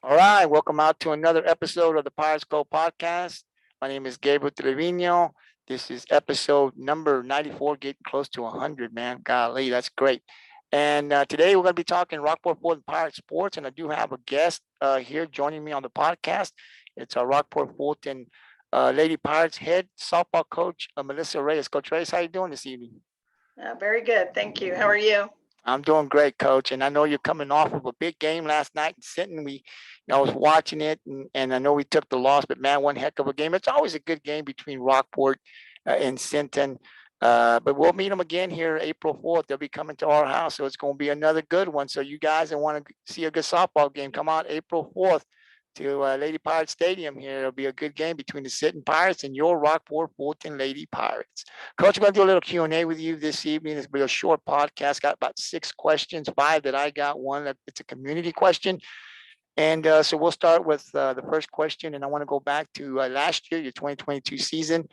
All right, welcome out to another episode of the Pirates Cove podcast. My name is Gabriel Trevino. This is episode number 94, getting close to 100, man. Golly, that's great. And today we're going to be talking Rockport-Fulton Pirate Sports, and I do have a guest here joining me on the podcast. It's Rockport-Fulton Lady Pirates head softball coach, Melissa Reyes. Coach Reyes, how you doing this evening? Very good. Thank you. How are you? I'm doing great, Coach. And I know you're coming off of a big game last night in Sinton. I was watching it, and I know we took the loss, but man, one heck of a game. It's always a good game between Rockport and Sinton. But we'll meet them again here April 4th. They'll be coming to our house, so it's going to be another good one. So you guys that want to see a good softball game, come out April 4th to Lady Pirate Stadium here. It'll be a good game between the Sinton Pirates and your Rockport-Fulton Lady Pirates. Coach, I'm going to do a little Q&A with you this evening. It's going to be a short podcast. Got about 6 questions, 5 that I got, one that it's a community question. And so we'll start with the first question, and I want to go back to last year, your 2022 season.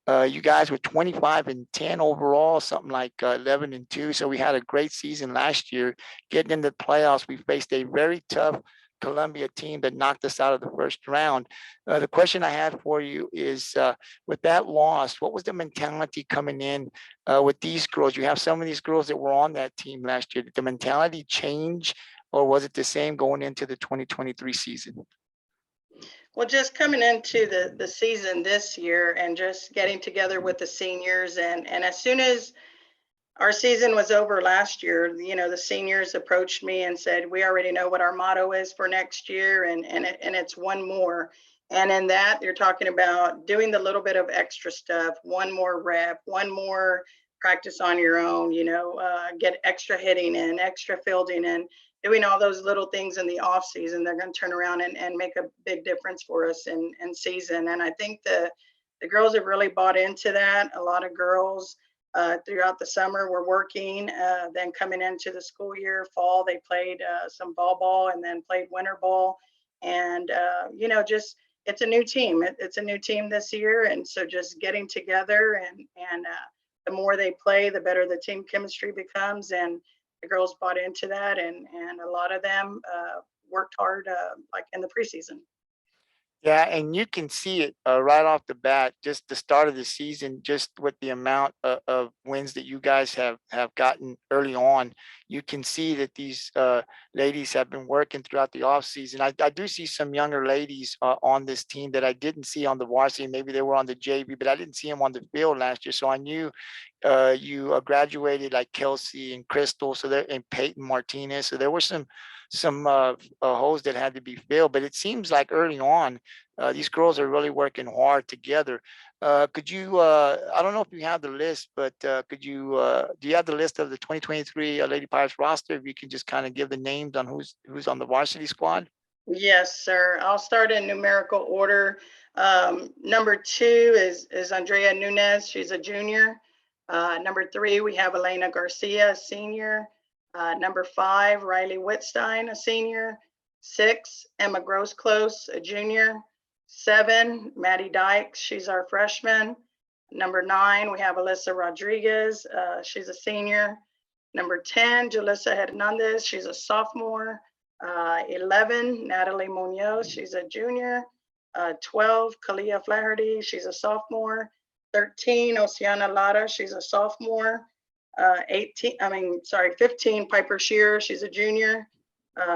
You guys were 25-10 overall, something like 11-2. So we had a great season last year. Getting into the playoffs, we faced a very tough Columbia team that knocked us out of the first round. The question I had for you is, with that loss, what was the mentality coming in with these girls? You have some of these girls that were on that team last year. Did the mentality change, or was it the same going into the 2023 season? Well, just coming into the season this year and just getting together with the seniors, and as soon as our season was over last year, the seniors approached me and said, we already know what our motto is for next year, and it's one more. And in that, you're talking about doing the little bit of extra stuff, one more rep, one more practice on your own, get extra hitting in, extra fielding in, doing all those little things in the off season. They're going to turn around and make a big difference for us in season. And I think the girls have really bought into that. A lot of girls throughout the summer were working, then coming into the school year, fall, they played some ball and then played winter ball. And, just it's a new team. It's a new team this year. And so just getting together and the more they play, the better the team chemistry becomes. And the girls bought into that. And a lot of them worked hard like in the preseason. Yeah, and you can see it right off the bat, just the start of the season, just with the amount of wins that you guys have gotten early on. You can see that these ladies have been working throughout the off season. I do see some younger ladies on this team that I didn't see on the varsity. Maybe they were on the JV, but I didn't see them on the field last year. So I knew you graduated like Kelsey and Crystal, and Peyton Martinez. So there were some holes that had to be filled. But it seems like early on, these girls are really working hard together. Could you? I don't know if you have the list, but do you have the list of the 2023 Lady Pirates roster? If you can just kind of give the names on who's on the varsity squad. Yes, sir. I'll start in numerical order. Number 2 is Andrea Nunez. She's a junior. Number 3, we have Elena Garcia, a senior. Number 5, Riley Whitstein, a senior. 6, Emma Grossclose, a junior. 7, Maddie Dykes, she's our freshman. Number 9, we have Alyssa Rodriguez, she's a senior. Number 10, Julissa Hernandez, she's a sophomore. 11, Natalie Munoz, she's a junior. 12, Kalia Flaherty, she's a sophomore. 13, Oceana Lara, she's a sophomore. 15, Piper Shearer, she's a junior.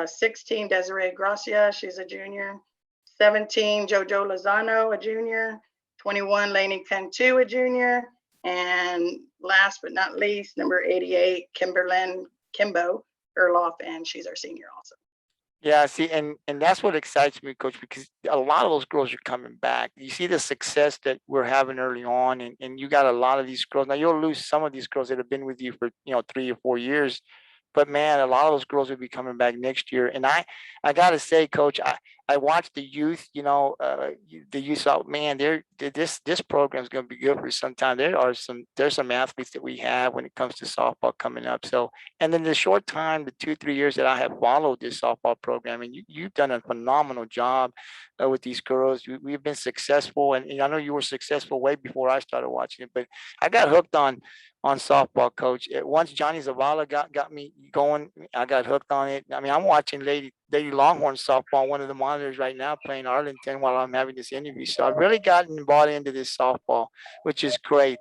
16, Desiree Gracia, she's a junior. 17, Jojo Lozano, a junior. 21, Lainey Cantu, a junior. And last but not least, number 88, Kimbo Gerloff, and she's our senior also. Yeah, see, and that's what excites me, Coach, because a lot of those girls are coming back. You see the success that we're having early on, and you got a lot of these girls. Now you'll lose some of these girls that have been with you for 3 or 4 years, but man, a lot of those girls will be coming back next year. And I gotta say, Coach, I watched the youth. The youth thought, man, this program is going to be good for some time. There's some athletes that we have when it comes to softball coming up. So, and then the short time, the 2-3 years that I have followed this softball program, and you've done a phenomenal job with these girls. We've been successful, and I know you were successful way before I started watching it. But I got hooked on softball, Coach. Once Johnny Zavala got me going, I got hooked on it. I mean, I'm watching the Longhorn softball, one of the monitors right now playing Arlington while I'm having this interview. So I've really gotten bought into this softball, which is great.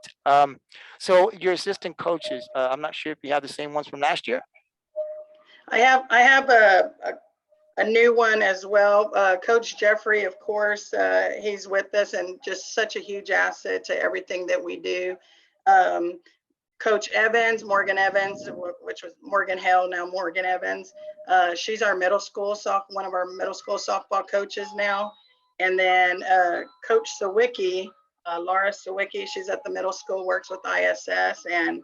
So your assistant coaches, I'm not sure if you have the same ones from last year. I have a new one as well. Coach Jeffrey, of course, he's with us and just such a huge asset to everything that we do. Coach Evans, Morgan Evans, which was Morgan Hale, now Morgan Evans. She's our one of our middle school softball coaches now. And then Coach Sawicki, Laura Sawicki, she's at the middle school, works with ISS, and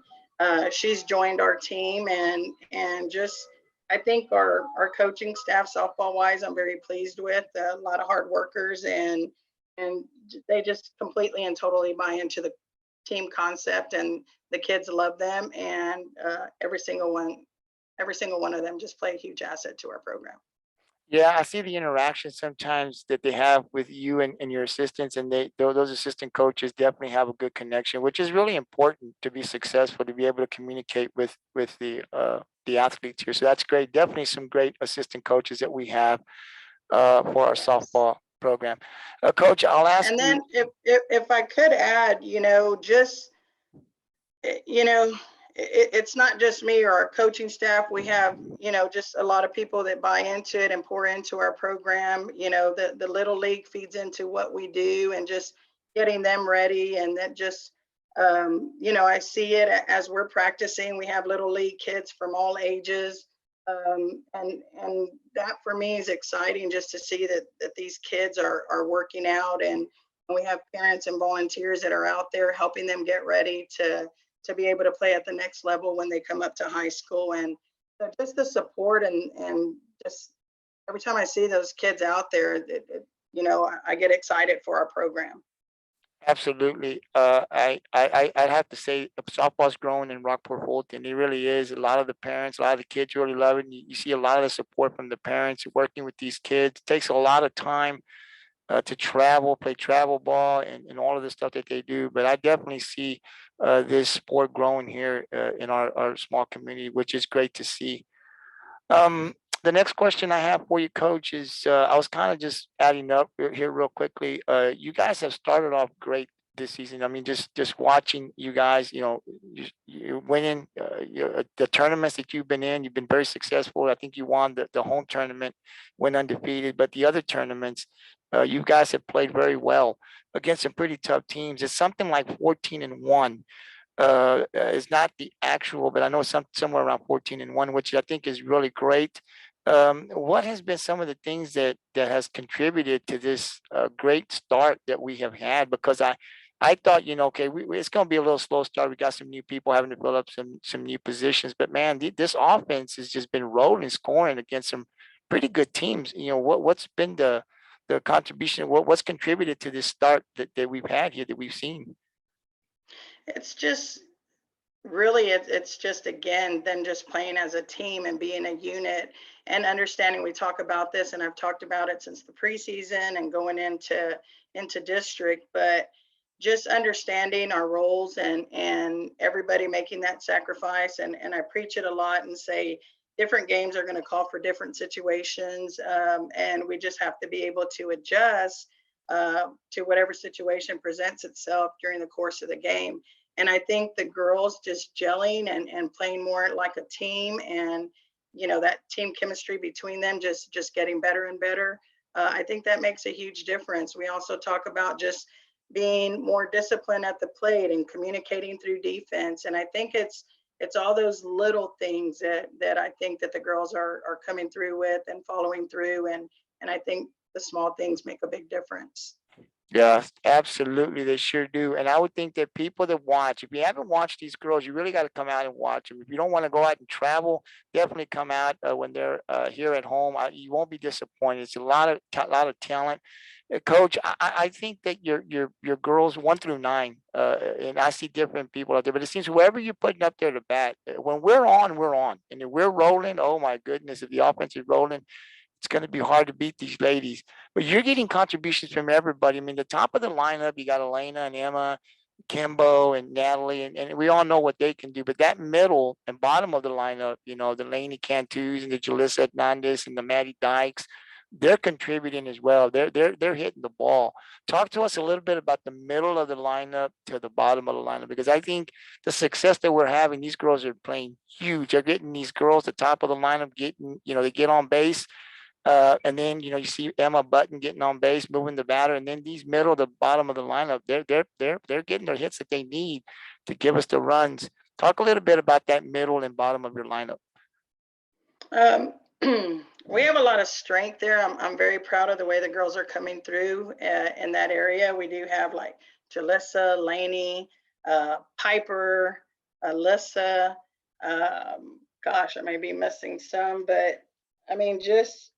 she's joined our team. And just, I think our coaching staff, softball wise, I'm very pleased with. A lot of hard workers, and they just completely and totally buy into the team concept, and the kids love them, and every single one of them just play a huge asset to our program. Yeah, I see the interaction sometimes that they have with you and your assistants, and those assistant coaches definitely have a good connection, which is really important to be successful, to be able to communicate with the athletes here. So that's great. Definitely some great assistant coaches that we have for our Yes. softball program. Coach, I'll ask And you. then if I could add, just it's not just me or our coaching staff. We have, just a lot of people that buy into it and pour into our program. The Little League feeds into what we do, and just getting them ready. And that just, I see it as we're practicing. We have Little League kids from all ages. And that for me is exciting, just to see that these kids are working out, and we have parents and volunteers that are out there helping them get ready to be able to play at the next level when they come up to high school. And so just the support, and just every time I see those kids out there, I get excited for our program. Absolutely. I'd have to say softball's growing in Rockport-Fulton. It really is. A lot of the parents, a lot of the kids really love it. And you see a lot of the support from the parents working with these kids. It takes a lot of time to travel, play travel ball, and all of the stuff that they do. But I definitely see this sport growing here in our small community, which is great to see. Um, the next question I have for you, Coach, is I was kind of just adding up here real quickly. You guys have started off great this season. I mean, just watching you guys, you're winning the tournaments that you've been in. You've been very successful. I think you won the home tournament, went undefeated, but the other tournaments, you guys have played very well against some pretty tough teams. It's something like 14-1 is not the actual, but I know somewhere around 14-1, which I think is really great. What has been some of the things that has contributed to this great start that we have had? Because I thought, okay, it's going to be a little slow start. We got some new people having to fill up some new positions, but man, this offense has just been rolling, scoring against some pretty good teams. What's been the contribution? What's contributed to this start that we've had here, that we've seen? It's just really, it's just, again, then just playing as a team and being a unit, and understanding. We talk about this, and I've talked about it since the preseason and going into district, but just understanding our roles, and everybody making that sacrifice. And I preach it a lot and say different games are going to call for different situations, and we just have to be able to adjust to whatever situation presents itself during the course of the game. And I think the girls just gelling and playing more like a team, and that team chemistry between them just getting better and better. I think that makes a huge difference. We also talk about just being more disciplined at the plate and communicating through defense. And I think it's all those little things that I think that the girls are coming through with and following through. And I think the small things make a big difference. Yeah, absolutely. They sure do. And I would think that people that watch, if you haven't watched these girls, you really got to come out and watch them. If you don't want to go out and travel, definitely come out when they're here at home. You won't be disappointed. It's a lot of talent. Coach, I think that your girls 1 through 9, and I see different people out there, but it seems whoever you're putting up there to bat, when we're on, we're on. And if we're rolling, oh my goodness, if the offense is rolling, it's going to be hard to beat these ladies. But you're getting contributions from everybody. I mean, the top of the lineup, you got Elena and Emma, Kimbo and Natalie, and we all know what they can do. But that middle and bottom of the lineup, the Laney Cantus and the Jalissa Hernandez and the Maddie Dykes, they're contributing as well. They're hitting the ball. Talk to us a little bit about the middle of the lineup to the bottom of the lineup, because I think the success that we're having, these girls are playing huge. They're getting these girls at the top of the lineup, they get on base. And then you see Emma Button getting on base, moving the batter, and then these middle to bottom of the lineup, they're getting their hits that they need to give us the runs. Talk a little bit about that middle and bottom of your lineup. Um, we have a lot of strength there. I'm very proud of the way the girls are coming through in that area. We do have like Jalissa, Laney, Piper, Alyssa. Gosh, I may be missing some, but I mean, just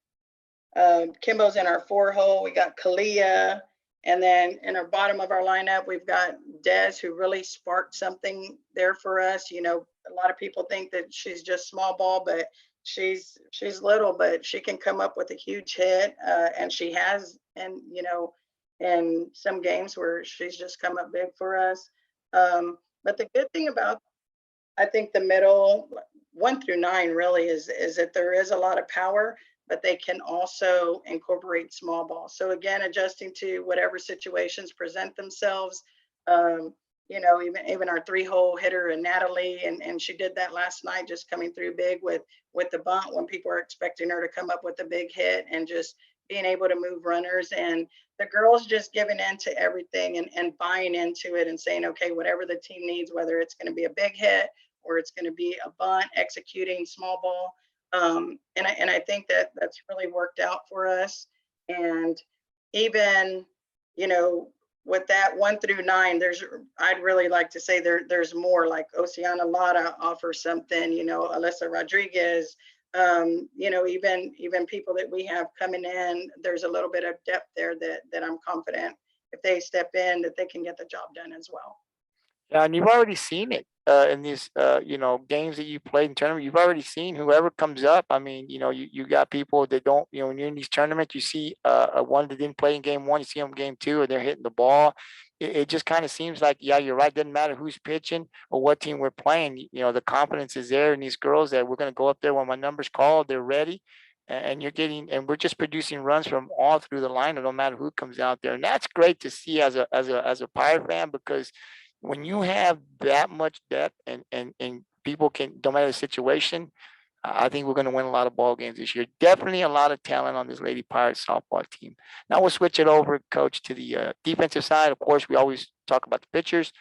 Kimbo's in our 4-hole. We got Kalia. And then in our bottom of our lineup, we've got Des, who really sparked something there for us. A lot of people think that she's just small ball, but she's little, but she can come up with a huge hit. And she has, and in some games where she's just come up big for us. But the good thing about, I think, the middle 1 through 9 really is that there is a lot of power, but they can also incorporate small ball. So again, adjusting to whatever situations present themselves. Even our 3-hole hitter and Natalie, and she did that last night, just coming through big with the bunt when people are expecting her to come up with a big hit, and just being able to move runners, and the girls just giving into everything and buying into it and saying, okay, whatever the team needs, whether it's going to be a big hit or it's going to be a bunt, executing small ball. And I think that's really worked out for us. And even, with that 1 through 9, I'd really like to say there's more, like Oceana Lara offers something, Alyssa Rodriguez, even people that we have coming in, there's a little bit of depth there that I'm confident if they step in, that they can get the job done as well. Yeah, and you've already seen it in these games that you played in tournament. You've already seen whoever comes up. I mean, you got people that don't, when you're in these tournaments, you see one that didn't play in game 1, you see them game 2, and they're hitting the ball. It just kind of seems like, yeah, you're right. Doesn't matter who's pitching or what team we're playing. The confidence is there in these girls that we're going to go up there when my number's called. They're ready, and we're just producing runs from all through the line, no matter who comes out there. And that's great to see as a Pirate fan, because when you have that much depth and people can, no matter the situation, I think we're going to win a lot of ball games this year. Definitely a lot of talent on this Lady Pirates softball team. Now we'll switch it over, Coach, to the defensive side. Of course, we always talk about the pitchers.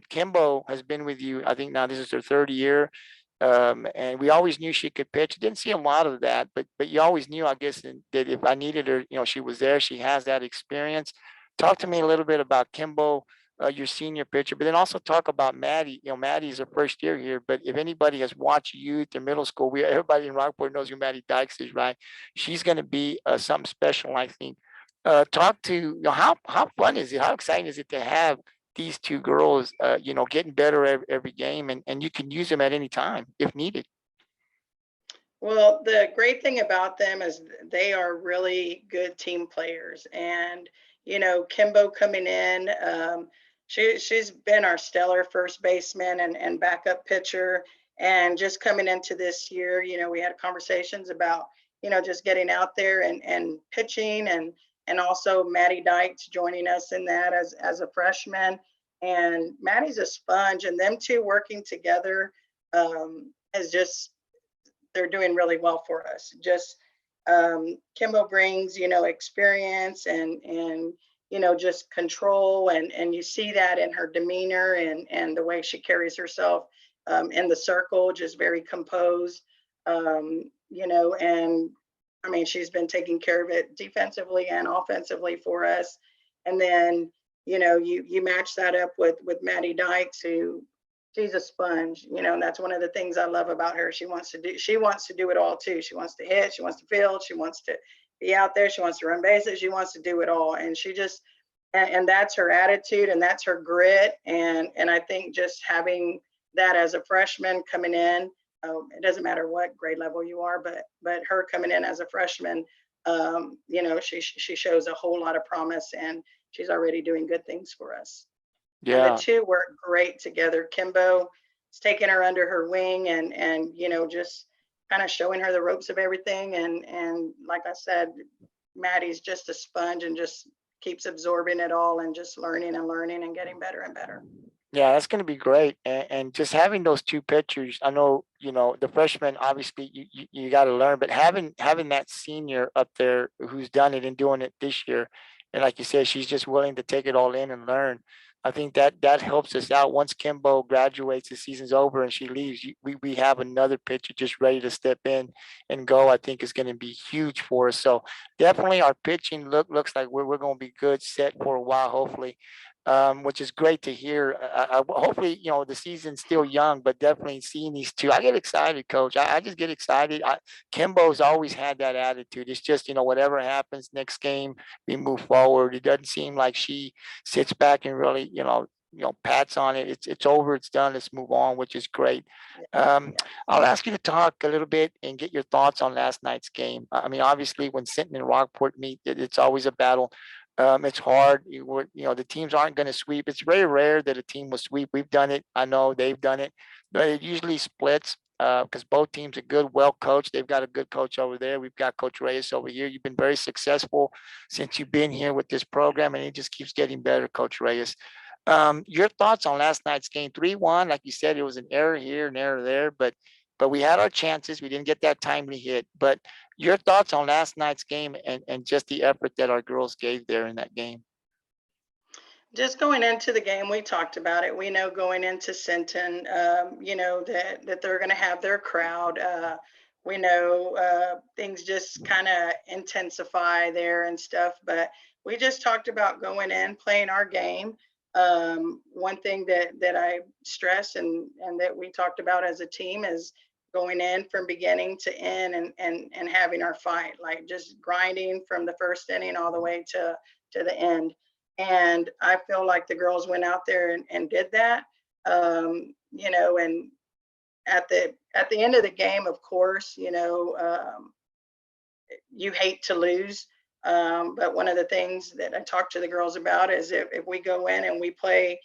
Kimbo has been with you, I think now this is her 3rd year. And we always knew she could pitch. Didn't see a lot of that, but you always knew, I guess, that if I needed her, she was there. She has that experience. Talk to me a little bit about Kimbo, your senior pitcher, but then also talk about Maddie. Maddie's her 1st year here, but if anybody has watched youth or middle school, everybody in Rockport knows who Maddie Dykes is, right? She's going to be something special, I think. Talk to, how fun is it? How exciting is it to have these 2 girls, getting better every game, and you can use them at any time if needed? Well, the great thing about them is they are really good team players. And, Kimbo coming in, she's been our stellar first baseman and backup pitcher. And just coming into this year, we had conversations about, just getting out there and pitching, and also Maddie Dykes joining us in that as a freshman. And Maddie's a sponge, and them 2 working together is just, they're doing really well for us. Just Kimbo brings, experience and just control, and you see that in her demeanor and the way she carries herself in the circle, just very composed. And I mean, she's been taking care of it defensively and offensively for us. And then, you match that up with Maddie Dykes, who, she's a sponge, and that's one of the things I love about her. She wants to do it all too. She wants to hit, she wants to field, she wants to be out there, she wants to run bases, she wants to do it all. And she just, and that's her attitude, and that's her grit. And I think just having that as a freshman coming in, it doesn't matter what grade level you are, but her coming in as a freshman, she shows a whole lot of promise, and she's already doing good things for us. And the Yeah. two work great together. Kimbo is taking her under her wing and just kind of showing her the ropes of everything. And like I said, Maddie's just a sponge and just keeps absorbing it all and just learning and learning and getting better and better. Yeah, that's going to be great. And just having those two pitchers, I know, the freshman, obviously you got to learn, but having that senior up there who's done it and doing it this year, and like you said, she's just willing to take it all in and learn. I think that helps us out. Once Kimbo graduates, the season's over and she leaves, we have another pitcher just ready to step in and go. I think is going to be huge for us. So definitely our pitching looks like we're going to be good, set for a while, hopefully, which is great to hear. Hopefully, the season's still young, but definitely seeing these two, I get excited, Coach. I just get excited. Kimbo's always had that attitude. It's just, whatever happens next game, we move forward. It doesn't seem like she sits back and really, pats on it. It's over. It's done. Let's move on, which is great. Um, Yeah. I'll ask you to talk a little bit and get your thoughts on last night's game. I mean, obviously, when Sinton and Rockport meet, it's always a battle. It's hard. The teams aren't going to sweep. It's very rare that a team will sweep. We've done it. I know they've done it, but it usually splits because both teams are good, well coached. They've got a good coach over there. We've got Coach Reyes over here. You've been very successful since you've been here with this program, and it just keeps getting better, Coach Reyes. Your thoughts on last night's game? 3-1, like you said, it was an error here, an error there, but we had our chances. We didn't get that timely hit. But your thoughts on last night's game and just the effort that our girls gave there in that game? Just going into the game, we talked about it. We know going into Sinton, that they're going to have their crowd. We know things just kind of intensify there and stuff, but we just talked about going in, playing our game. One thing that I stress and that we talked about as a team is going in from beginning to end and having our fight, like just grinding from the first inning all the way to the end. And I feel like the girls went out there and did that. And at the end of the game, of course, you hate to lose. But one of the things that I talked to the girls about is if we go in and we play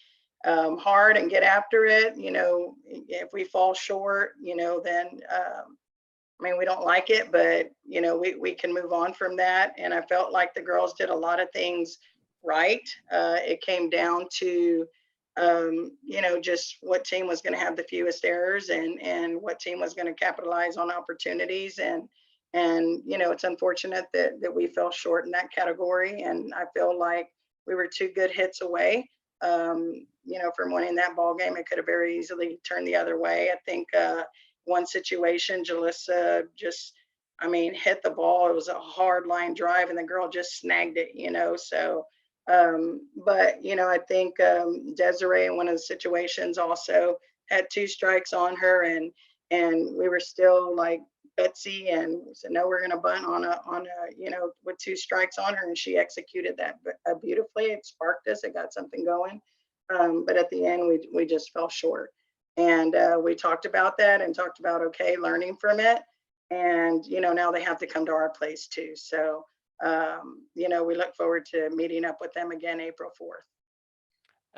hard and get after it, if we fall short, then I mean, we don't like it, but we can move on from that. And I felt like the girls did a lot of things right. It came down to just what team was going to have the fewest errors and what team was going to capitalize on opportunities. And it's unfortunate that we fell short in that category. And I feel like we were 2 good hits away, from winning that ball game. It could have very easily turned the other way. I think one situation, Jalissa just, hit the ball. It was a hard line drive and the girl just snagged it, so but I think Desiree in one of the situations also had 2 strikes on her and we were still like Betsy and said, no, we're going to bunt on a with 2 strikes on her, and she executed that beautifully. It sparked us. It got something going. But at the end, we just fell short. And we talked about that and talked about, okay, learning from it. And, now they have to come to our place too. So, we look forward to meeting up with them again April 4th.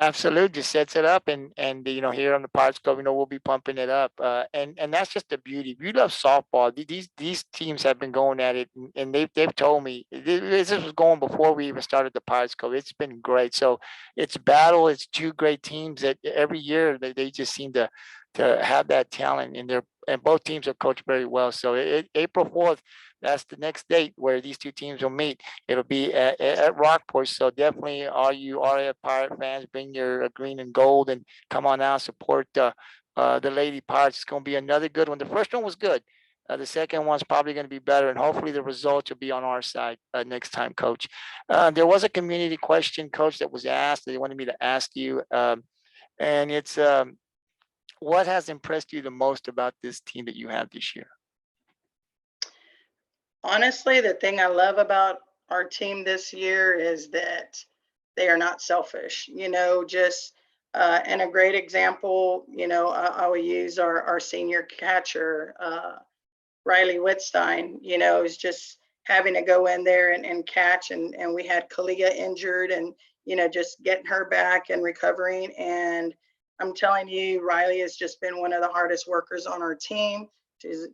Absolutely, just sets it up, and here on the Pirates Cove, we'll be pumping it up, and that's just the beauty. If you love softball, these teams have been going at it, and they've told me this was going before we even started the Pirates Cove. It's been great. So it's battle. It's 2 great teams that every year they just seem to have that talent in there, and both teams are coached very well. So April 4th. That's the next date where these 2 teams will meet. It'll be at Rockport. So definitely all you RF Pirate fans, bring your green and gold and come on out, support the Lady Pirates. It's going to be another good one. The first one was good. The second one's probably going to be better, and hopefully the results will be on our side next time, Coach. There was a community question, Coach, that was asked. They wanted me to ask you, and it's what has impressed you the most about this team that you have this year? Honestly, the thing I love about our team this year is that they are not selfish, just and a great example, I will use our senior catcher, Riley Whitstein, is just having to go in there and catch. And we had Kalia injured and just getting her back and recovering. And I'm telling you, Riley has just been one of the hardest workers on our team. She's,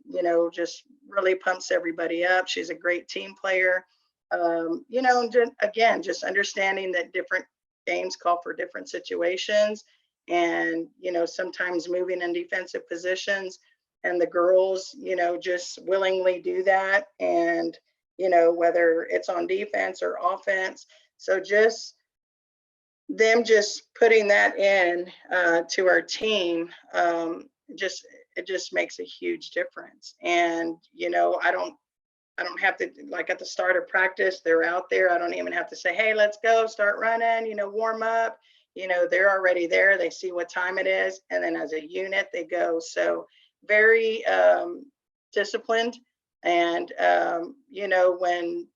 just really pumps everybody up. She's a great team player. Again, just understanding that different games call for different situations, and sometimes moving in defensive positions, and the girls just willingly do that, and whether it's on defense or offense. So just them just putting that in to our team, it just makes a huge difference. And I don't have to, like at the start of practice, they're out there. I don't even have to say, hey, let's go, start running, warm up. They're already there. They see what time it is. And then as a unit, they go. So very disciplined. And, when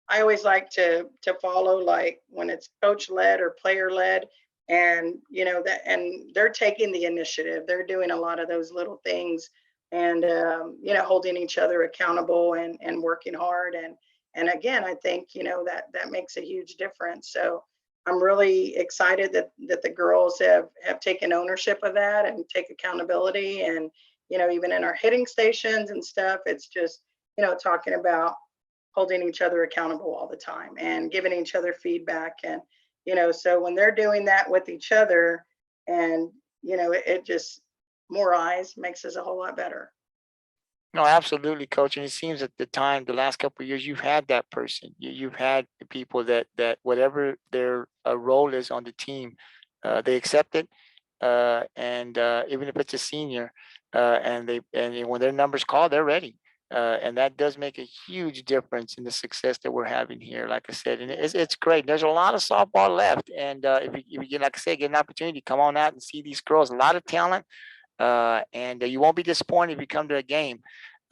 I always like to follow, like when it's coach led or player led, and, and they're taking the initiative. They're doing a lot of those little things, and holding each other accountable, and working hard. And again, I think that makes a huge difference. So I'm really excited that the girls have taken ownership of that and take accountability. And even in our hitting stations and stuff, it's just talking about holding each other accountable all the time and giving each other feedback. And so when they're doing that with each other, and it just, more eyes makes us a whole lot better. No, absolutely, coach. And it seems at the last couple of years, you've had that person. You've had the people that whatever their role is on the team, they accept it. And even if it's a senior, and when their numbers call, they're ready. And that does make a huge difference in the success that we're having here. Like I said, and it's great. There's a lot of softball left, and if you get, like I said, get an opportunity, come on out and see these girls. A lot of talent. And you won't be disappointed if you come to a game.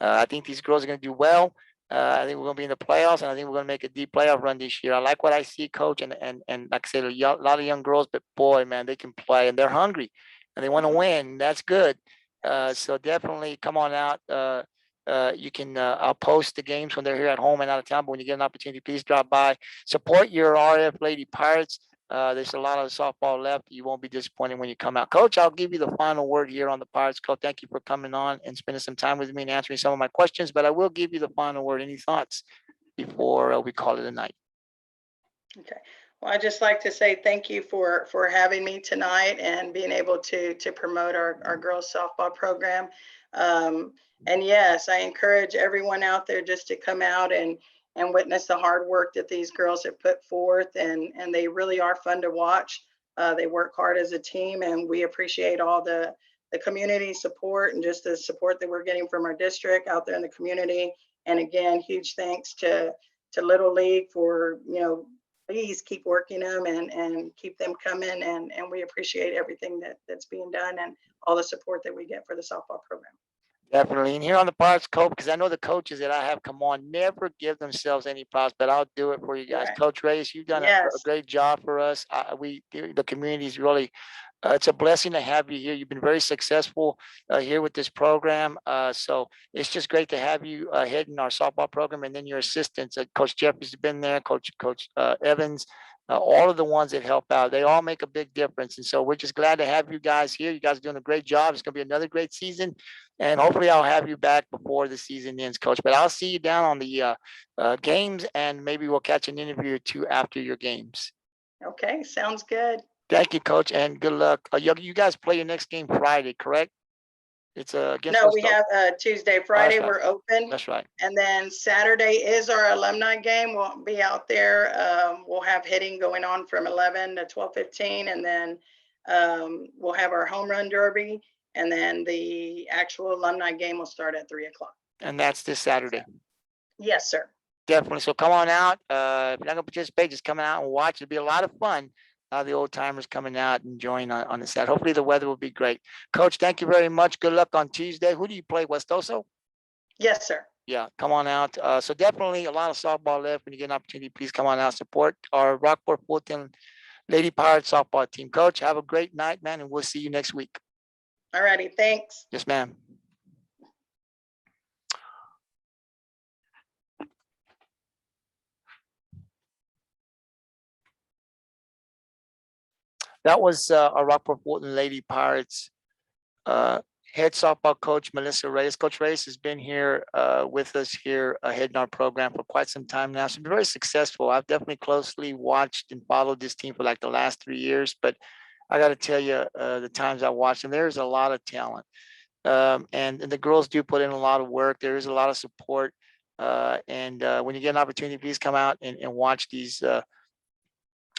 I think these girls are going to do well. I think we're going to be in the playoffs, and I think we're going to make a deep playoff run this year. I like what I see, coach, and like I said, a lot of young girls, but boy, man, they can play, and they're hungry, and they want to win. That's good. So definitely come on out. You can, I'll post the games when they're here at home and out of town, but when you get an opportunity, please drop by, support your RF Lady Pirates. There's a lot of softball left. You won't be disappointed when you come out. Coach, I'll give you the final word here on the Pirates. Coach, thank you for coming on and spending some time with me and answering some of my questions, but I will give you the final word. Any thoughts before we call it a night? Okay. Well, I'd just like to say thank you for having me tonight and being able to promote our girls softball program. And yes, I encourage everyone out there just to come out and witness the hard work that these girls have put forth, and they really are fun to watch. They work hard as a team, and we appreciate all the community support and just the support that we're getting from our district out there in the community. And again, huge thanks to Little League for, please keep working them and keep them coming. And we appreciate everything that's being done and all the support that we get for the softball program. Definitely. And here on the Pirates, Cove, because I know the coaches that I have come on never give themselves any props, but I'll do it for you guys. Right. Coach Reyes, you've done a Yes. great job for us. The community is really, it's a blessing to have you here. You've been very successful here with this program. So it's just great to have you heading our softball program, and then your assistants. Coach Jeffries has been there, Coach Evans, all of the ones that help out. They all make a big difference. And so we're just glad to have you guys here. You guys are doing a great job. It's going to be another great season. And hopefully I'll have you back before the season ends, Coach. But I'll see you down on the games, and maybe we'll catch an interview or two after your games. Okay, sounds good. Thank you, Coach, and good luck. You guys play your next game Friday, correct? It's against. No, we have Tuesday, Friday, right. we're open. That's right. And then Saturday is our alumni game. We'll be out there. We'll have hitting going on from 11 to 12:15, and then we'll have our home run derby, and then the actual alumni game will start at 3:00. And that's this Saturday. Yes, sir. Definitely. So come on out. If you're not going to participate, just come out and watch. It'll be a lot of fun. The old timers coming out and enjoying on the set. Hopefully the weather will be great. Coach, thank you very much. Good luck on Tuesday. Who do you play, Westoso? Yes, sir. Yeah, come on out. So definitely a lot of softball left. When you get an opportunity, please come on out. Support our Rockport-Fulton Lady Pirates softball team. Coach, have a great night, man, and we'll see you next week. All righty. Thanks. Yes, ma'am. That was our Rockport-Fulton Lady Pirates head softball coach, Melissa Reyes. Coach Reyes has been here with us here heading our program for quite some time now. She's been very successful. I've definitely closely watched and followed this team for like the last 3 years, but I got to tell you, the times I watched them, there's a lot of talent. And the girls do put in a lot of work. There is a lot of support. And when you get an opportunity, please come out and watch these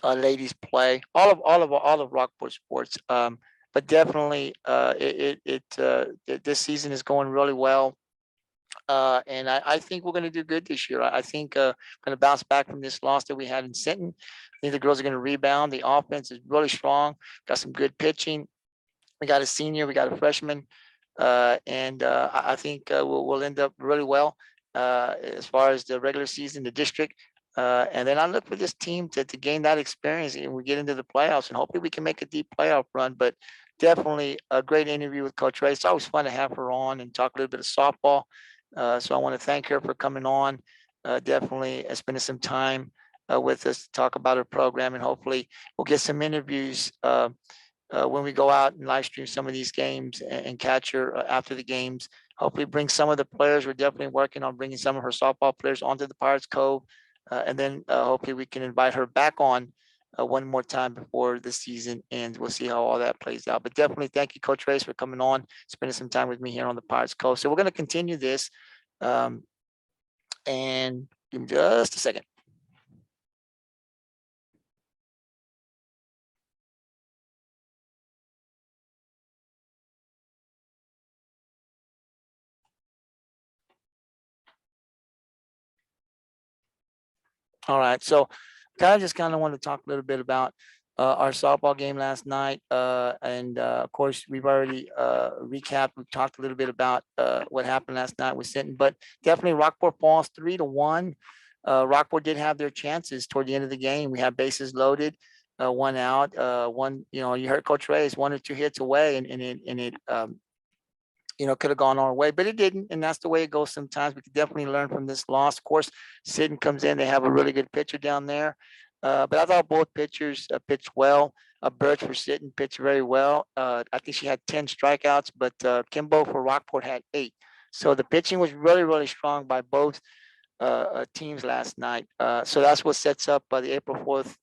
ladies play. All of Rockport sports. But definitely, this season is going really well. And I think we're going to do good this year. I think going to bounce back from this loss that we had in Sinton. I think the girls are going to rebound. The offense is really strong. Got some good pitching. We got a senior. We got a freshman. And I think we'll end up really well as far as the regular season, the district. And then I look for this team to gain that experience and we get into the playoffs and hopefully we can make a deep playoff run. But definitely a great interview with Coach Ray. It's always fun to have her on and talk a little bit of softball. So I want to thank her for coming on. Definitely spending some time with us to talk about her program and hopefully we'll get some interviews when we go out and live stream some of these games and catch her after the games. Hopefully bring some of the players. We're definitely working on bringing some of her softball players onto the Pirates Cove. And then hopefully we can invite her back on one more time before the season ends. We'll see how all that plays out. But definitely thank you, Coach Reyes, for coming on, spending some time with me here on the Pirates Cove. So we're going to continue this. And give me just a second. All right. So kind of want to talk a little bit about our softball game last night. And of course, we've already recapped. We've talked a little bit about what happened last night with Sinton, but definitely Rockport falls 3-1. Rockport did have their chances toward the end of the game. We had bases loaded, one out, one, you heard Coach Reyes, 1 or 2 hits away and it could have gone our way, but it didn't. And that's the way it goes sometimes. We could definitely learn from this loss. Of course, Sinton comes in. They have a really good pitcher down there. But I thought both pitchers pitched well. Birch for Sinton pitched very well. I think she had 10 strikeouts, but Kimbo for Rockport had 8. So the pitching was really, really strong by both teams last night. So that's what sets up the April 4th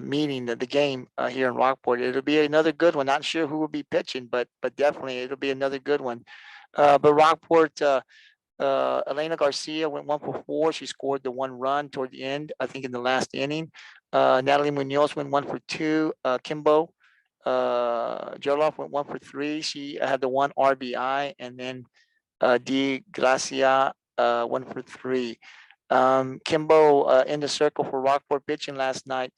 meeting, the game here in Rockport. It'll be another good one. Not sure who will be pitching, but definitely it'll be another good one. But Rockport, Elena Garcia went 1 for 4. She scored the 1 run toward the end, I think in the last inning. Natalie Munoz went 1 for 2. Kimbo Gerloff went 1 for 3. She had the 1 RBI, and then Gracia 1 for 3. Kimbo in the circle for Rockport pitching last night.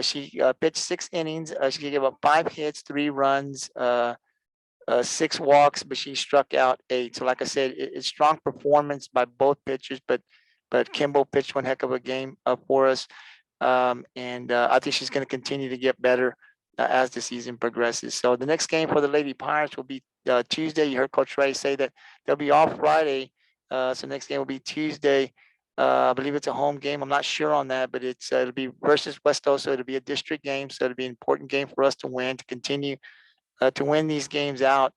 She pitched 6 innings. She gave up 5 hits, 3 runs, 6 walks, but she struck out 8. So like I said, it's strong performance by both pitchers, but Kimbo pitched one heck of a game for us. And I think she's going to continue to get better as the season progresses. So the next game for the Lady Pirates will be Tuesday. You heard Coach Ray say that they'll be off Friday. So next game will be Tuesday. I believe it's a home game. I'm not sure on that, but it'll be versus West Oso. It'll be a district game, so it'll be an important game for us to win, to continue to win these games out,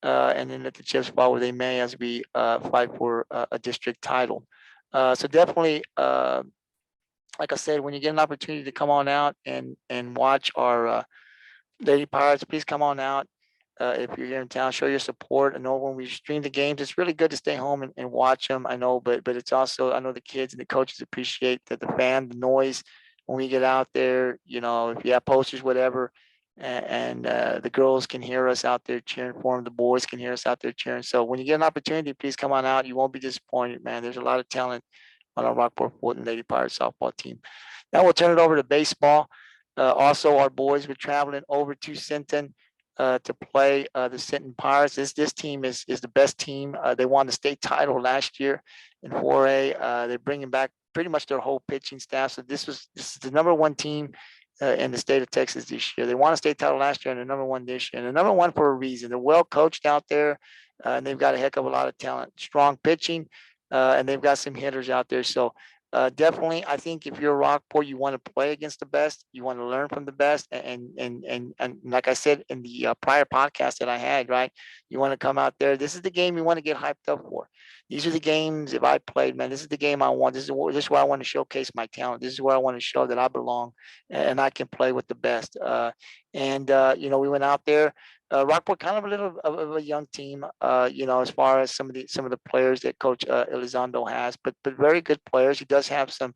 and then let the chips fall where they may as we fight for a district title. So definitely, like I said, when you get an opportunity to come on out and watch our Lady Pirates, please come on out. If you're here in town, show your support. I know when we stream the games, it's really good to stay home and watch them. I know, but it's also, I know the kids and the coaches appreciate that the noise when we get out there, if you have posters, whatever, and the girls can hear us out there cheering for them. The boys can hear us out there cheering. So when you get an opportunity, please come on out. You won't be disappointed, man. There's a lot of talent on our Rockport-Fulton Lady Pirates softball team. Now we'll turn it over to baseball. Also, our boys were traveling over to Sinton to play the Sinton Pirates. This team is the best team. They won the state title last year in 4A. They're bringing back pretty much their whole pitching staff. So this is the number 1 team in the state of Texas this year. They won a state title last year and they're number 1 this year. And they're number 1 for a reason. They're well coached out there, and they've got a heck of a lot of talent, strong pitching, and they've got some hitters out there. So Definitely, I think if you're Rockport, you want to play against the best. You want to learn from the best, and like I said in the prior podcast that I had, right? You want to come out there. This is the game you want to get hyped up for. These are the games. If I played, man, this is the game I want. This is where I want to showcase my talent. This is where I want to show that I belong and I can play with the best. We went out there. Rockport kind of a little of a young team, as far as some of the players that Coach Elizondo has, but very good players. He does have some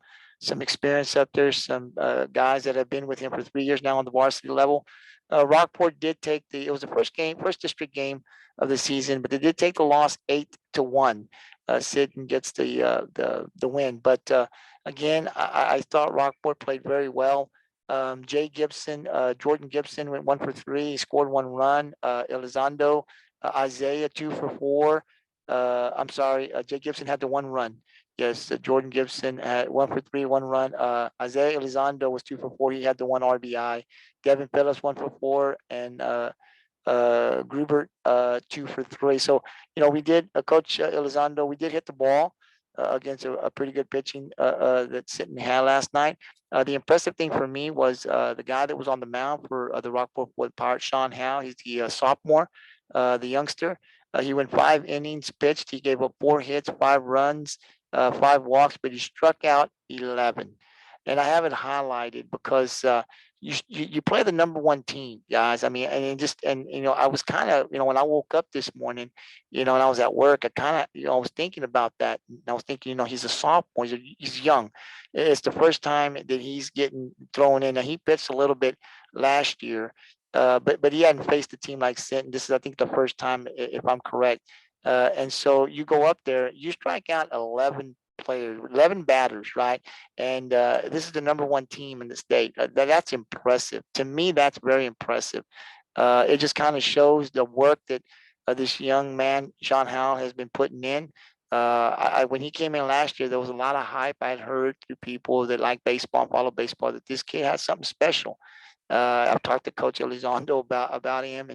experience up there, some guys that have been with him for 3 years now on the varsity level. Rockport did take it was the first district game of the season, but they did take the loss 8-1. Sinton gets the win, but again, I thought Rockport played very well. Jordan Gibson went 1 for 3. He scored 1 run. Elizondo, Isaiah 2 for 4. I'm sorry, Jay Gibson had the 1 run. Yes, Jordan Gibson had 1 for 3, 1 run. Isaiah Elizondo was 2 for 4. He had the 1 RBI. Devin Phillips 1 for 4, and Grubert 2 for 3. So we did, Coach Elizondo, we did hit the ball against a pretty good pitching that Sinton had last night. The impressive thing for me was the guy that was on the mound for the Rockport Pirates, Sean Howell. He's the sophomore, the youngster. He went 5 innings pitched. He gave up 4 hits, 5 runs, 5 walks, but he struck out 11. And I have it highlighted because you play the number one team, guys. I mean, I was kind of, when I woke up this morning, and I was at work, I kind of, I was thinking about that. And I was thinking, he's a sophomore, he's young. It's the first time that he's getting thrown in. Now, he pitched a little bit last year, but he hadn't faced a team like Sinton. This is, I think, the first time, if I'm correct. And so you go up there, you strike out 11 players, 11 batters, right? And this is the number one team in the state. That's impressive. To me, that's very impressive. It just kind of shows the work that this young man, Sean Howell, has been putting in. When he came in last year, there was a lot of hype I'd heard through people that like baseball and follow baseball that this kid has something special. I've talked to Coach Elizondo about him,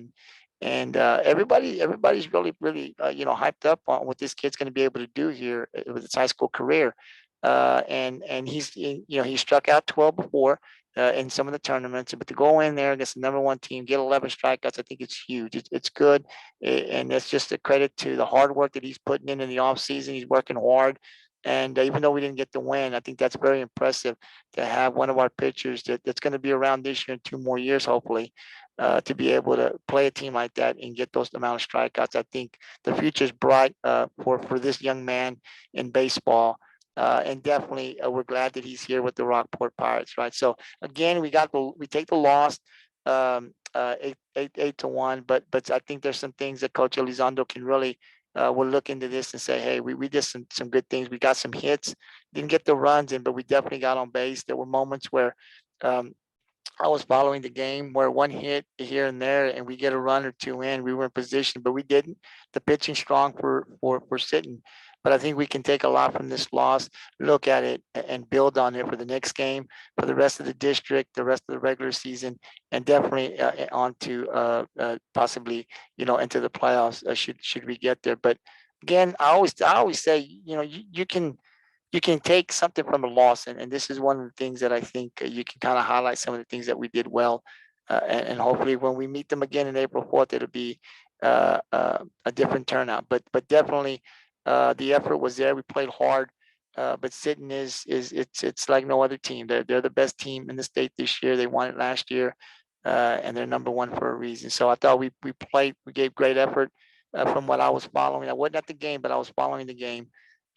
and everybody's really hyped up on what this kid's going to be able to do here with his high school career. And he struck out 12 before in some of the tournaments, but to go in there against the number one team, get 11 strikeouts, I think it's huge. It's good, and it's just a credit to the hard work that he's putting in the off season. He's working hard. And even though we didn't get the win, I think that's very impressive to have one of our pitchers that's going to be around this year and 2 more years, hopefully, to be able to play a team like that and get those amount of strikeouts. I think the future is bright for this young man in baseball. And definitely, we're glad that he's here with the Rockport Pirates, right? So again, we take the loss, 8-1, but I think there's some things that Coach Elizondo can really will look into this and say, hey, we did some good things. We got some hits, didn't get the runs in, but we definitely got on base. There were moments where I was following the game where one hit here and there, and we get a run or two in. We were in position, but we didn't. The pitching strong for Sinton, but I think we can take a lot from this loss, look at it, and build on it for the next game, for the rest of the district, the rest of the regular season, and definitely on to possibly into the playoffs should we get there. But again, I always say you can take something from a loss, and this is one of the things that I think you can kind of highlight some of the things that we did well, and hopefully when we meet them again in April 4th, it'll be a different turnout. But definitely, the effort was there. We played hard, but Sinton it's like no other team. They're the best team in the state this year. They won it last year, and they're number one for a reason. So I thought we gave great effort from what I was following. I wasn't at the game, but I was following the game.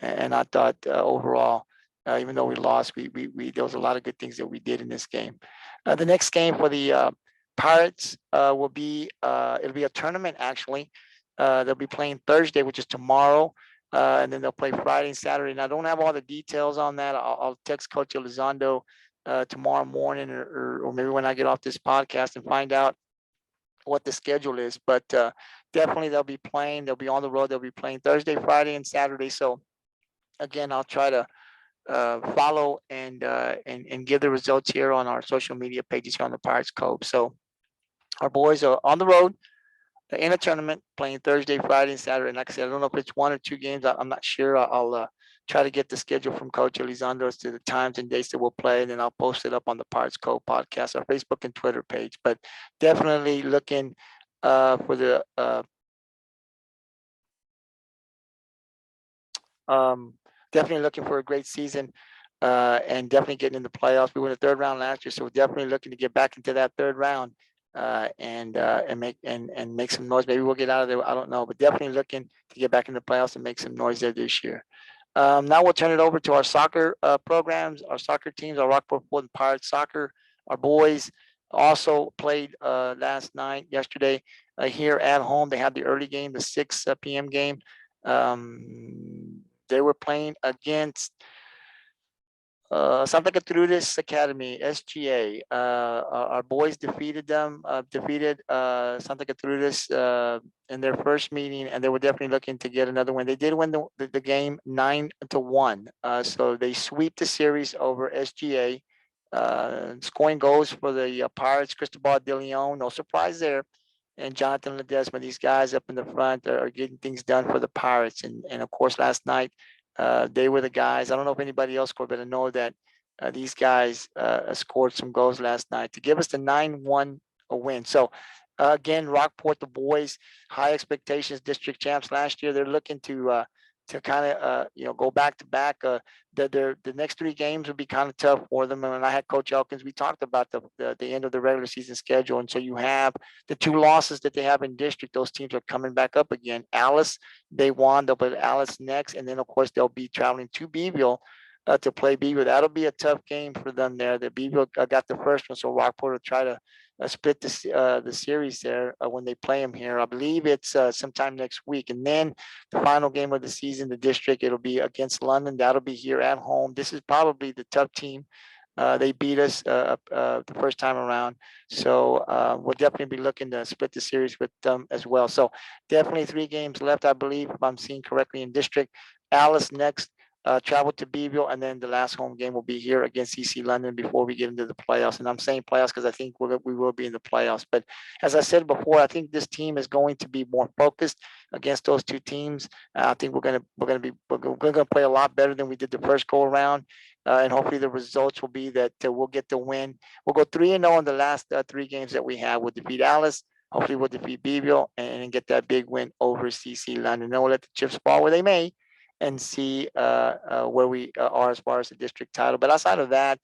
And I thought overall, even though we lost, we there was a lot of good things that we did in this game. The next game for the Pirates will be it'll be a tournament actually. They'll be playing Thursday, which is tomorrow, and then they'll play Friday and Saturday. And I don't have all the details on that. I'll text Coach Elizondo tomorrow morning, or maybe when I get off this podcast and find out what the schedule is. But definitely they'll be playing. They'll be on the road. They'll be playing Thursday, Friday, and Saturday. So again, I'll try to follow and give the results here on our social media pages here on the Pirates Cove. So our boys are on the road in a tournament playing Thursday, Friday, and Saturday. And like I said, I don't know if it's one or two games. I'm not sure. I'll try to get the schedule from Coach Elizondo as to the times and dates that we'll play, and then I'll post it up on the Pirates Cove podcast, our Facebook and Twitter page. But definitely looking for the definitely looking for a great season and definitely getting in the playoffs. We were in the third round last year, so we're definitely looking to get back into that third round and make some noise. Maybe we'll get out of there. I don't know, but definitely looking to get back in the playoffs and make some noise there this year. Now we'll turn it over to our soccer programs, our soccer teams, our Rockport-Fulton Pirates soccer. Our boys also played yesterday here at home. They had the early game, the 6 p.m. game. They were playing against Santa Gertrudis Academy, SGA. Our boys defeated Santa Gertrudis in their first meeting, and they were definitely looking to get another win. They did win the game 9-1. So they sweep the series over SGA. Scoring goals for the Pirates, Cristobal De Leon, no surprise there. And Jonathan Ledesma, these guys up in the front are getting things done for the Pirates. And of course, last night, they were the guys. I don't know if anybody else scored, but I know that these guys scored some goals last night to give us the 9-1 win. So again, Rockport, the boys, high expectations, district champs last year. They're looking to kind of go back to back. The next 3 games would be kind of tough for them. And when I had Coach Elkins, we talked about the end of the regular season schedule. And so you have the 2 losses that they have in district. Those teams are coming back up again. Alice, they won. They'll play Alice next. And then, of course, they'll be traveling to Beeville to play Beeville. That'll be a tough game for them there. The Beeville got the first one, so Rockport will try to split the series there when they play them here. I believe it's sometime next week. And then the final game of the season, the district, it'll be against London. That'll be here at home. This is probably the tough team. They beat us the first time around. So we'll definitely be looking to split the series with them as well. So definitely 3 games left, I believe, if I'm seeing correctly, in district. Alice next. Travel to Beeville, and then the last home game will be here against CC London before we get into the playoffs. And I'm saying playoffs because I think we will be in the playoffs. But as I said before, I think this team is going to be more focused against those 2 teams. I think we're going to play a lot better than we did the first go around. And hopefully the results will be that we'll get the win. We'll go 3-0 in the last 3 games that we have. We'll defeat Alice. Hopefully we'll defeat Beeville and get that big win over CC London. Then we'll let the chips fall where they may and see where we are as far as the district title. But outside of that,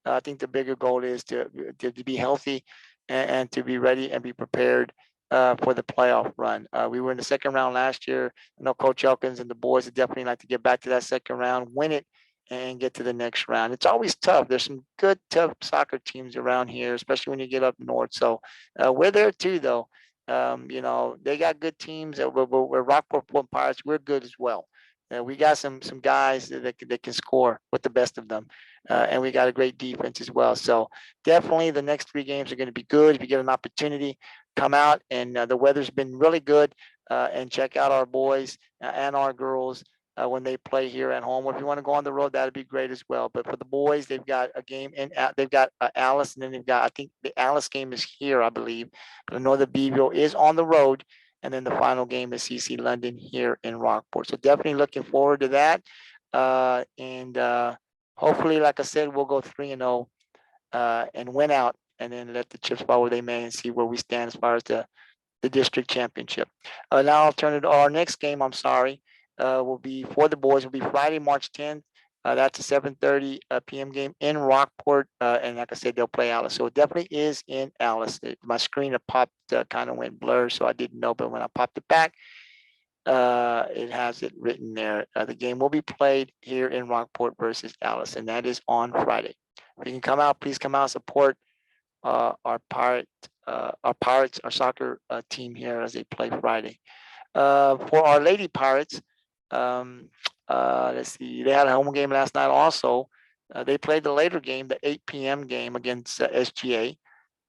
I think the bigger goal is to be healthy and to be ready and be prepared for the playoff run. We were in the second round last year. I know Coach Elkins and the boys would definitely like to get back to that second round, win it, and get to the next round. It's always tough. There's some good, tough soccer teams around here, especially when you get up north. So we're there too, though. They got good teams. We're Rockport-Fulton Pirates. We're good as well. We got some guys that can score with the best of them, and we got a great defense as well. So definitely the next 3 games are going to be good. If you get an opportunity, come out, and the weather's been really good, and check out our boys and our girls when they play here at home. Or if you want to go on the road, that'd be great as well. But for the boys, they've got a game they've got Alice, and then they've got, I think the Alice game is here, I believe. But I know the Beeville is on the road. And then the final game is CC London here in Rockport. So definitely looking forward to that. And hopefully, like I said, we'll go 3-0 and win out, and then let the chips fall where they may and see where we stand as far as the district championship. Now I'll turn it to our next game. Will be for the boys. Will be Friday, March 10th. That's a 7:30 p.m. game in Rockport. And like I said, they'll play Alice. So it definitely is in Alice. My screen had popped, kind of went blur, so I didn't know. But when I popped it back, it has it written there. The game will be played here in Rockport versus Alice, and that is on Friday. If you can come out, please come out, support our Pirates, our soccer team here as they play Friday. For our Lady Pirates, let's see, they had a home game last night also. They played the later game, the 8 p.m. game against SGA.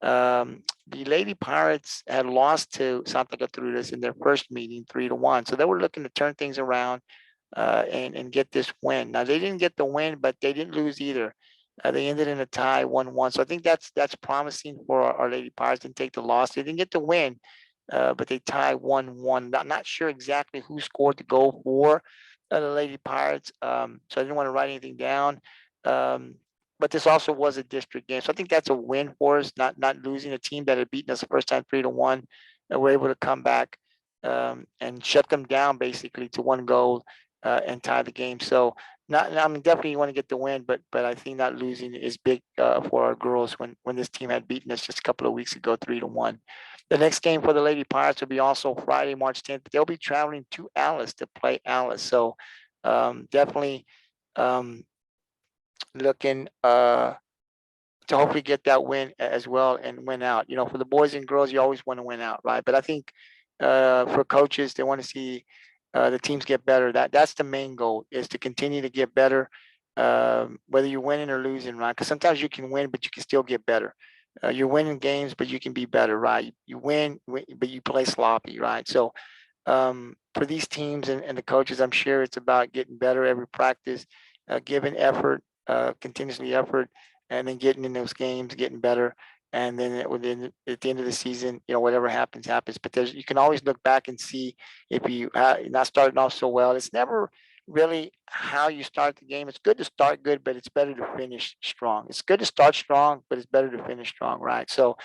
The Lady Pirates had lost to Santa Gertrudis in their first meeting 3-1. So they were looking to turn things around and get this win. Now, they didn't get the win, but they didn't lose either. They ended in a tie 1-1. So I think that's promising for our Lady Pirates. Didn't take the loss. They didn't get the win, but they tied 1-1. Not sure exactly who scored the goal for the Lady Pirates. So I didn't want to write anything down. Um, but this also was a district game, so I think that's a win for us. Not losing a team that had beaten us the first time 3-1, and we're able to come back and shut them down basically to 1 goal and tie the game. So not, I mean, definitely you want to get the win, but I think not losing is big for our girls when this team had beaten us just a couple of weeks ago, 3-1. The next game for the Lady Pirates will be also Friday, March 10th. They'll be traveling to Alice to play Alice. So definitely um, looking to hopefully get that win as well and win out. You know, for the boys and girls, you always want to win out, right? But I think for coaches, they want to see the teams get better. That's the main goal, is to continue to get better, whether you're winning or losing, right? Because sometimes you can win, but you can still get better. You're winning games, but you can be better, right? You win, but you play sloppy, right? So for these teams and the coaches, I'm sure it's about getting better every practice, giving effort, continuously effort, and then getting in those games, getting better. And then within at the end of the season, you know, whatever happens, happens. But you can always look back and see if you not starting off so well. It's never really how you start the game. It's good to start good, but it's better to finish strong. It's good to start strong, but it's better to finish strong, right? So,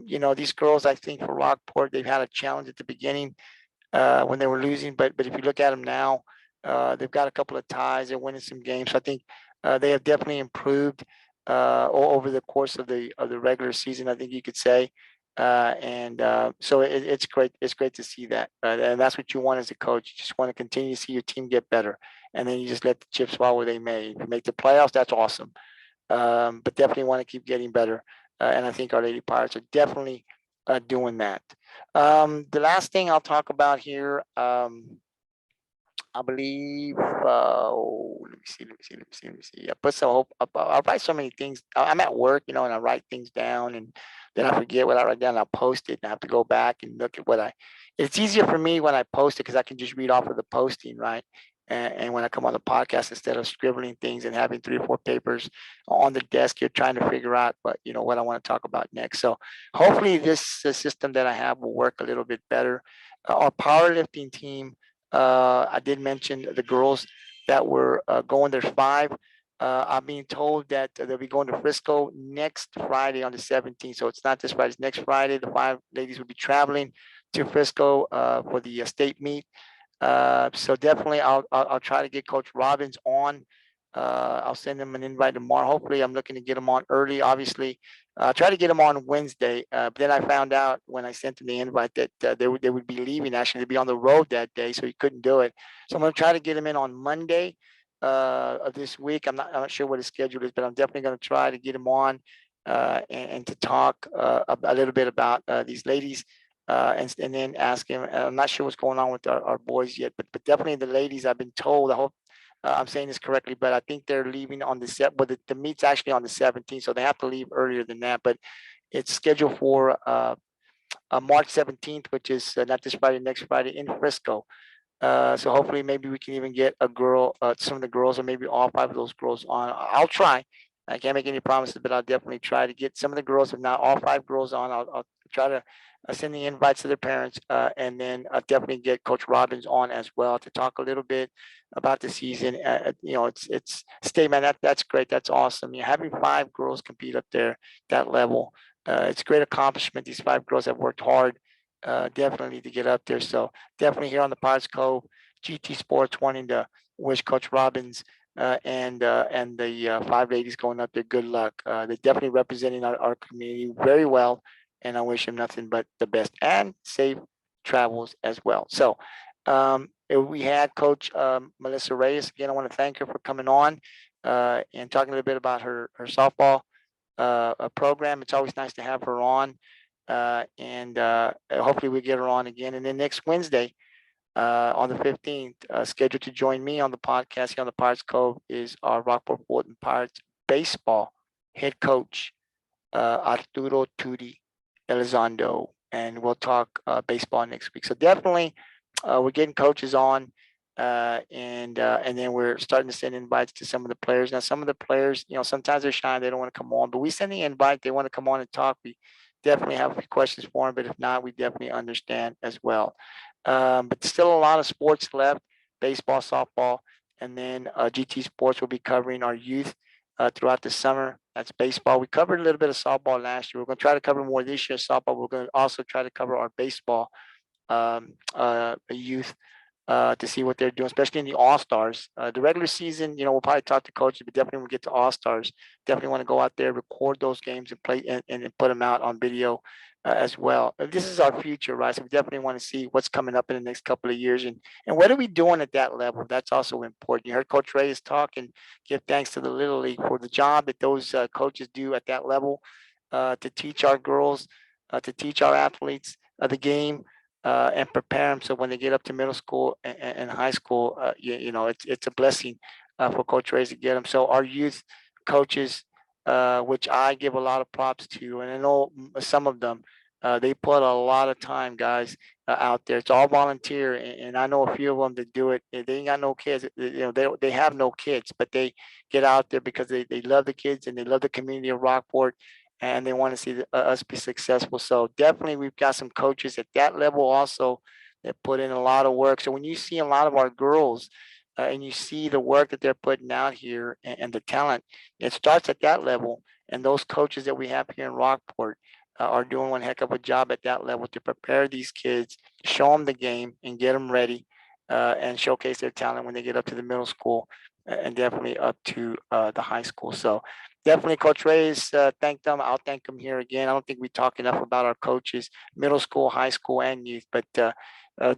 you know, these girls, I think for Rockport, they've had a challenge at the beginning when they were losing. But if you look at them now, they've got a couple of ties. They're winning some games. So I think they have definitely improved over the course of the regular season. I think you could say, so it's great. It's great to see that, and that's what you want as a coach. You just want to continue to see your team get better, and then you just let the chips fall where they may. If you make the playoffs, that's awesome. But definitely want to keep getting better. And I think our Lady Pirates are definitely doing that. The last thing I'll talk about here, I believe. Let me see. Let me see. Let me see. Let me see. I put some hope. I write so many things. I'm at work, you know, and I write things down, and then I forget what I write down. I'll post it, and I have to go back and look at what I. It's easier for me when I post it because I can just read off of the posting, right? And when I come on the podcast, instead of scribbling things and having 3 or 4 papers on the desk, you're trying to figure out what I want to talk about next. So hopefully this system that I have will work a little bit better. Our powerlifting team, I did mention the girls that were going. There's 5. I'm being told that they'll be going to Frisco next Friday on the 17th. So it's not this Friday, it's next Friday. The 5 ladies will be traveling to Frisco for the state meet. So definitely I'll try to get Coach Robbins on. I'll send him an invite tomorrow. Hopefully, I'm looking to get him on early. Obviously, try to get him on Wednesday. But then I found out when I sent him the invite that they would be leaving. Actually, they'd be on the road that day, so he couldn't do it. So I'm going to try to get him in on Monday of this week. I'm not sure what his schedule is, but I'm definitely going to try to get him on and to talk a little bit about these ladies. And then ask him. I'm not sure what's going on with our boys yet, but definitely the ladies. I've been told. I hope I'm saying this correctly, but I think they're leaving on the set. But the meet's actually on the 17th, so they have to leave earlier than that. But it's scheduled for March 17th, which is not this Friday, next Friday in Frisco. So hopefully, maybe we can even get a girl, some of the girls, or maybe all 5 of those girls on. I'll try. I can't make any promises, but I'll definitely try to get some of the girls, if not all 5 girls, on. I'll try to send the invites to their parents, and then I'll definitely get Coach Robbins on as well to talk a little bit about the season. You know, it's statement that's great. That's awesome. You're having 5 girls compete up there, that level. It's a great accomplishment. These 5 girls have worked hard, definitely to get up there. So definitely here on the Pirates Cove, GT Sports wanting to wish Coach Robbins and the 5 ladies going up there good luck. They're definitely representing our community very well, and I wish them nothing but the best and safe travels as well. So we had Coach Melissa Reyes. Again, I want to thank her for coming on and talking a little bit about her softball program. It's always nice to have her on. And hopefully we get her on again. And then next Wednesday, on the 15th, scheduled to join me on the podcast here on the Pirates Cove is our Rockport-Fulton Pirates baseball head coach, Arturo Tutti Elizondo. And we'll talk baseball next week. So definitely we're getting coaches on. And then we're starting to send invites to some of the players. Now, some of the players, you know, sometimes they're shy, they don't want to come on, but we send the invite. They want to come on and talk. We definitely have a few questions for them, but if not, we definitely understand as well. But still a lot of sports left. baseball, softball, and then GT Sports will be covering our youth throughout the summer. That's baseball. We covered a little bit of softball last year. We're going to try to cover more this year. Softball. We're going to also try to cover our baseball youth to see what they're doing, especially in the All Stars. The regular season, we'll probably talk to coaches, but definitely when we get to All Stars, definitely want to go out there, record those games, and play and put them out on video as well. This is our future, right? So we definitely want to see what's coming up in the next couple of years, and what are we doing at that level? That's also important. You heard Coach Reyes talk, and give thanks to the Little League for the job that those coaches do at that level to teach our girls, to teach our athletes the game and prepare them so when they get up to middle school and high school, it's a blessing for Coach Reyes to get them. So our youth coaches, which I give a lot of props to, and I know some of them, they put a lot of time, guys, out there. It's all volunteer, and I know a few of them that do it. They ain't got no kids. They have no kids, but they get out there because they love the kids and they love the community of Rockport, and they want to see us be successful. So definitely, we've got some coaches at that level also that put in a lot of work. So when you see a lot of our girls and you see the work that they're putting out here and the talent, it starts at that level. And those coaches that we have here in Rockport are doing one heck of a job at that level to prepare these kids, show them the game, and get them ready and showcase their talent when they get up to the middle school and definitely up to the high school. So definitely, Coach Reyes, thank them. I'll thank them here again. I don't think we talk enough about our coaches, middle school, high school, and youth, but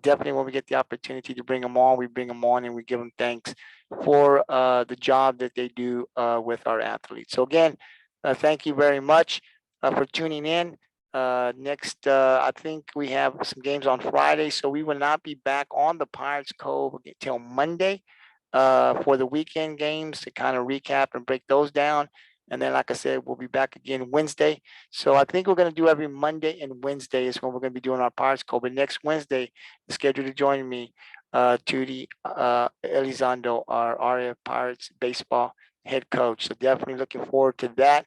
definitely when we get the opportunity to bring them on, we bring them on and we give them thanks for the job that they do with our athletes. So again, thank you very much for tuning in. Next, I think we have some games on Friday, so we will not be back on the Pirates Cove until Monday for the weekend games to kind of recap and break those down. And then, like I said, we'll be back again Wednesday. So I think we're going to do every Monday and Wednesday is when we're going to be doing our Pirates Cove. But next Wednesday, scheduled to join me, Tudy Elizondo, our RF Pirates baseball head coach. So definitely looking forward to that.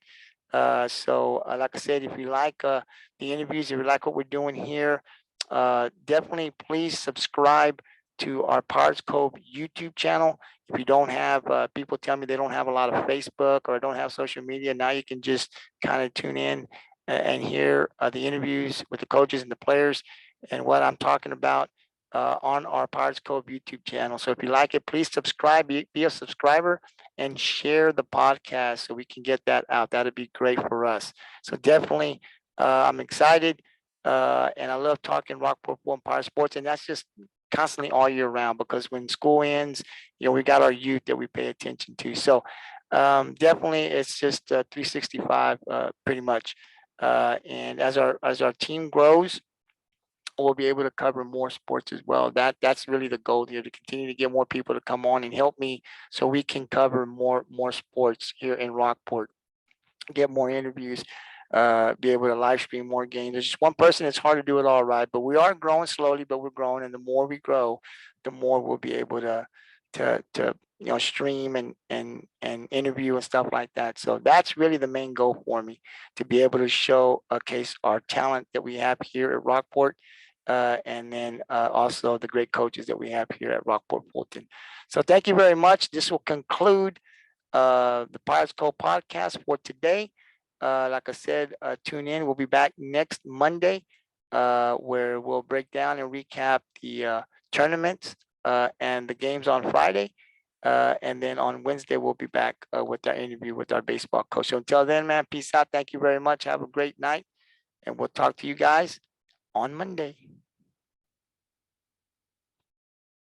So like I said, if you like the interviews, if you like what we're doing here, definitely please subscribe to our Pirates Cove YouTube channel. If you don't have, people tell me they don't have a lot of Facebook or don't have social media. Now you can just kind of tune in and hear the interviews with the coaches and the players and what I'm talking about on our Pirates Cove YouTube channel. So if you like it, please subscribe, be a subscriber, and share the podcast so we can get that out. That'd be great for us. So definitely, I'm excited, and I love talking Rockport-Fulton Pirate Sports, and that's just constantly all year round because when school ends, we got our youth that we pay attention to. So definitely, it's just 365 pretty much. And as our team grows, we'll be able to cover more sports as well. That's really the goal here, to continue to get more people to come on and help me so we can cover more sports here in Rockport, get more interviews, be able to live stream more games. There's just one person, it's hard to do it all, right? But we are growing slowly, but we're growing, and the more we grow, the more we'll be able to stream and interview and stuff like that. So that's really the main goal for me, to be able to showcase our talent that we have here at Rockport, and then also the great coaches that we have here at Rockport-Fulton. So thank you very much. This will conclude the Pirates Cove podcast for today. Like I said, tune in. We'll be back next Monday, where we'll break down and recap the tournaments and the games on Friday. And then on Wednesday, we'll be back with our interview with our baseball coach. So until then, man, peace out. Thank you very much. Have a great night. And we'll talk to you guys on Monday.